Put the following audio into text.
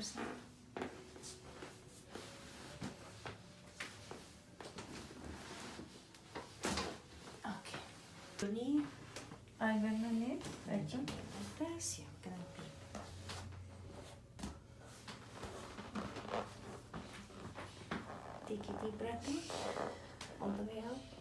tapos na. Okay. Ni, ganun eh. Ito. Tapos yan, ganun din. Take a deep breath in. All the way out.